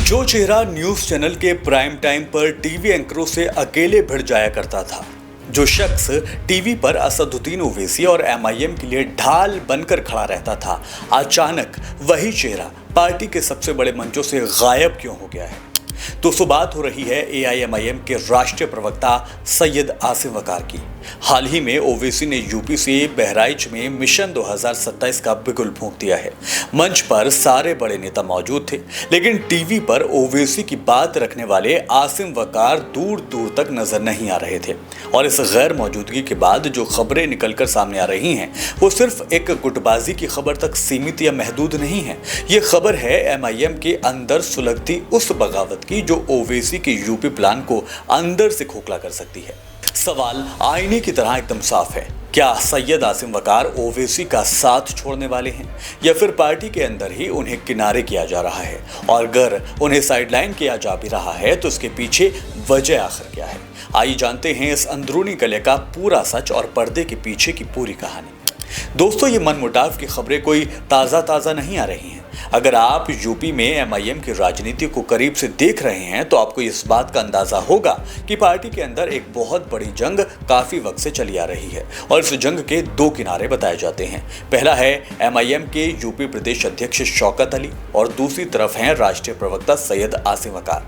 जो चेहरा news channel के प्राइम टाइम पर टीवी एंकरों से अकेले भिड़ जाया करता था, जो शख्स टीवी पर असदुद्दीन ओवैसी और एमआईएम के लिए ढाल बनकर खड़ा रहता था, अचानक वही चेहरा पार्टी के सबसे बड़े मंचों से गायब क्यों हो गया है। दोस्तों, बात हो रही है एआईएमआईएम के राष्ट्रीय प्रवक्ता सैयद आसिम वकार की। हाल ही में ओवैसी ने यूपी से बहराइच में मिशन 2027 का बिगुल फूंक दिया है। मंच पर सारे बड़े नेता मौजूद थे, लेकिन टीवी पर ओवैसी की बात रखने वाले आसिम वकार दूर दूर तक नजर नहीं आ रहे थे। और इस गैर मौजूदगी के बाद जो खबरें निकलकर सामने आ रही हैं, वो सिर्फ एक गुटबाजी की खबर तक सीमित या महदूद नहीं है। ये खबर है एमआईएम के अंदर सुलगती उस बगावत की जो ओवैसी के यूपी प्लान को अंदर से खोखला कर सकती है। सवाल आईने की तरह एकदम साफ है, क्या सैयद आसिम वकार ओवैसी का साथ छोड़ने वाले हैं या फिर पार्टी के अंदर ही उन्हें किनारे किया जा रहा है? और अगर उन्हें साइडलाइन किया जा भी रहा है तो इसके पीछे वजह आखिर क्या है? आइए जानते हैं इस अंदरूनी कलह का पूरा सच और पर्दे के पीछे की पूरी कहानी। दोस्तों, ये मनमुटाव की खबरें कोई ताज़ा नहीं आ रही हैं। अगर आप यूपी में एमआईएम की राजनीति को करीब से देख रहे हैं तो आपको इस बात का अंदाजा होगा कि पार्टी के अंदर एक बहुत बड़ी जंग काफी वक्त से चली आ रही है और इस जंग के दो किनारे बताए जाते हैं। पहला है एमआईएम के यूपी प्रदेश अध्यक्ष शौकत अली और दूसरी तरफ है राष्ट्रीय प्रवक्ता सैयद आसिम वकार।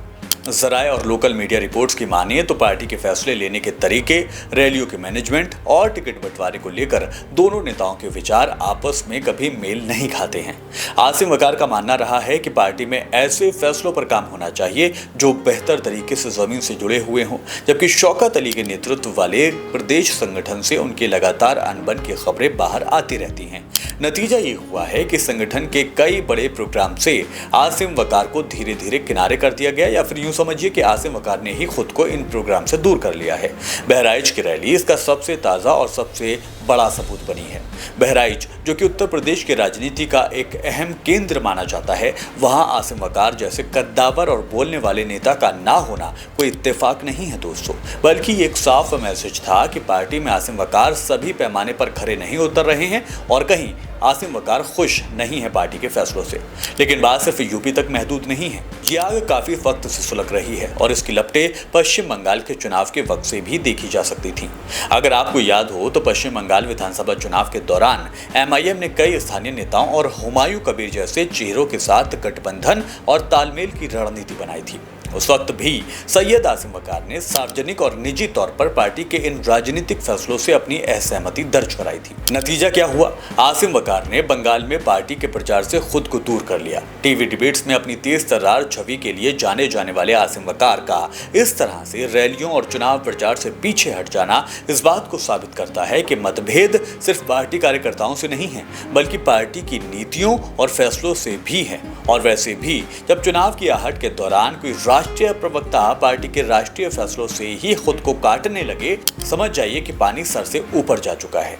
ज़राए और लोकल मीडिया रिपोर्ट्स की मानिए तो पार्टी के फैसले लेने के तरीके, रैलियों के मैनेजमेंट और टिकट बंटवारे को लेकर दोनों नेताओं के विचार आपस में कभी मेल नहीं खाते हैं। आसिम वकार का मानना रहा है कि पार्टी में ऐसे फैसलों पर काम होना चाहिए जो बेहतर तरीके से जमीन से जुड़े हुए हों, जबकि शौकत अली के नेतृत्व वाले प्रदेश संगठन से उनकी लगातार अनबन की खबरें बाहर आती रहती हैं। नतीजा ये हुआ है कि संगठन के कई बड़े प्रोग्राम से आसिम वकार को धीरे धीरे किनारे कर दिया गया, या फिर यूं समझिए कि आसिम वकार ने ही खुद को इन प्रोग्राम से दूर कर लिया है। बहराइच की रैली इसका सबसे ताज़ा और सबसे बड़ा सबूत बनी है। बहराइच, जो कि उत्तर प्रदेश की राजनीति का एक अहम केंद्र माना जाता है, वहां आसिम वकार जैसे कद्दावर और बोलने वाले नेता का ना होना कोई इत्तेफाक नहीं है दोस्तों, बल्कि एक साफ मैसेज था कि पार्टी में आसिम वकार सभी पैमाने पर खरे नहीं उतर रहे हैं और कहीं आसिम वकार खुश नहीं है पार्टी के फैसलों से। लेकिन बात सिर्फ यूपी तक महदूद नहीं है। ये आग काफी वक्त से सुलग रही है और इसकी लपटें पश्चिम बंगाल के चुनाव के वक्त से भी देखी जा सकती थी। अगर आपको याद हो तो पश्चिम बंगाल विधानसभा चुनाव के दौरान एमआईएम ने कई स्थानीय नेताओं और हुमायूं कबीर जैसे चेहरों के साथ गठबंधन और तालमेल की रणनीति बनाई थी। उस वक्त भी सैयद आसिम वकार ने सार्वजनिक और निजी तौर पर पार्टी के इन राजनीतिक फैसलों से अपनी असहमति दर्ज कराई थी। नतीजा क्या हुआ? आसिम वकार ने बंगाल में पार्टी के प्रचार से खुद को दूर कर लिया। टीवी डिबेट्स में अपनी तेज तर्रार छवि के लिए जाने जाने वाले आसिम वकार का इस तरह से रैलियों और चुनाव प्रचार से पीछे हट जाना इस बात को साबित करता है कि मतभेद सिर्फ पार्टी कार्यकर्ताओं से नहीं है, बल्कि पार्टी की नीतियों और फैसलों से भी है। और वैसे भी जब चुनाव की आहट के दौरान कोई राष्ट्रीय प्रवक्ता पार्टी के राष्ट्रीय फैसलों से ही खुद को काटने लगे, समझ जाइए कि पानी सर से ऊपर जा चुका है।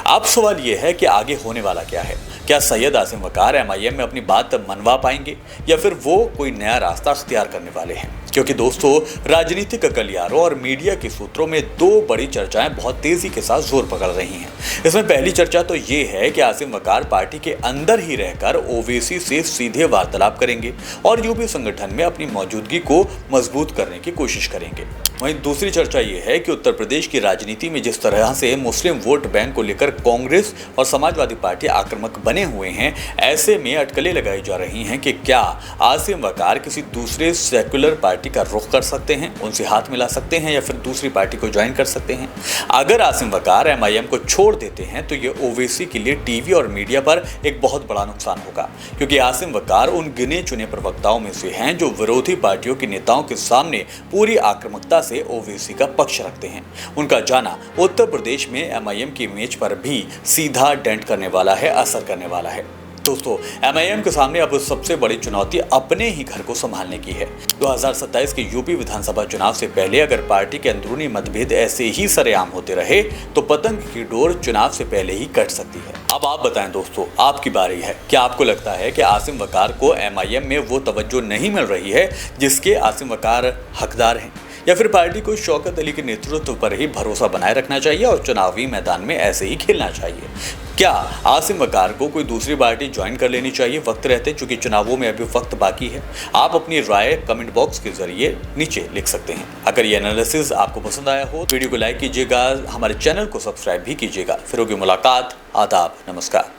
अब सवाल यह है कि आगे होने वाला क्या है? क्या सैयद आसिम वकार एमआईएम में अपनी बात मनवा पाएंगे या फिर वो कोई नया रास्ता अख्तियार करने वाले हैं? क्योंकि दोस्तों, राजनीतिक गलियारों और मीडिया के सूत्रों में दो बड़ी चर्चाएं बहुत तेजी के साथ जोर पकड़ रही हैं। इसमें पहली चर्चा तो ये है कि आसिम वकार पार्टी के अंदर ही रहकर ओवैसी से सीधे वार्तालाप करेंगे और यूपी संगठन में अपनी मौजूदगी को मजबूत करने की कोशिश करेंगे। वहीं दूसरी चर्चा ये है कि उत्तर प्रदेश की राजनीति में जिस तरह से मुस्लिम वोट बैंक को लेकर कांग्रेस और समाजवादी पार्टी आक्रामक बने हुए हैं, ऐसे में अटकलें लगाई जा रही हैं कि क्या आसिम वकार किसी दूसरे सेक्युलर पार्टी का रुख कर सकते हैं, उनसे हाथ मिला सकते हैं या फिर दूसरी पार्टी को ज्वाइन कर सकते हैं। अगर आसिम वकार एमआईएम को छोड़ देते हैं तो ये ओवैसी के लिए टीवी और मीडिया पर एक बहुत बड़ा नुकसान होगा, क्योंकि आसिम वकार उन गिने चुने प्रवक्ताओं में से हैं जो विरोधी पार्टियों के नेताओं के सामने पूरी आक्रामकता से ओवैसी का पक्ष रखते हैं। उनका जाना उत्तर प्रदेश में एमआईएम की इमेज पर भी सीधा डेंट करने वाला है, असर करने वाला है। दोस्तों, एमआईएम के सामने अब सबसे बड़ी चुनौती अपने ही घर को संभालने की है। 2027 के यूपी विधानसभा चुनाव से पहले अगर पार्टी के अंदरूनी मतभेद ऐसे ही सरेआम होते रहे तो पतंग की डोर चुनाव से पहले ही कट सकती है। अब आप बताएं दोस्तों, आपकी बारी है। क्या आपको लगता है कि आसिम वकार को एमआईएम में वो तवज्जो नहीं मिल रही है जिसके आसिम वकार हकदार हैं, या फिर पार्टी को शौकत अली के नेतृत्व पर ही भरोसा बनाए रखना चाहिए और चुनावी मैदान में ऐसे ही खेलना चाहिए? क्या आसिम वकार को कोई दूसरी पार्टी ज्वाइन कर लेनी चाहिए वक्त रहते, चूंकि चुनावों में अभी वक्त बाकी है? आप अपनी राय कमेंट बॉक्स के जरिए नीचे लिख सकते हैं। अगर ये एनालिसिस आपको पसंद आया हो तो वीडियो को लाइक कीजिएगा, हमारे चैनल को सब्सक्राइब भी कीजिएगा। फिर होगी मुलाकात। आदाब, नमस्कार।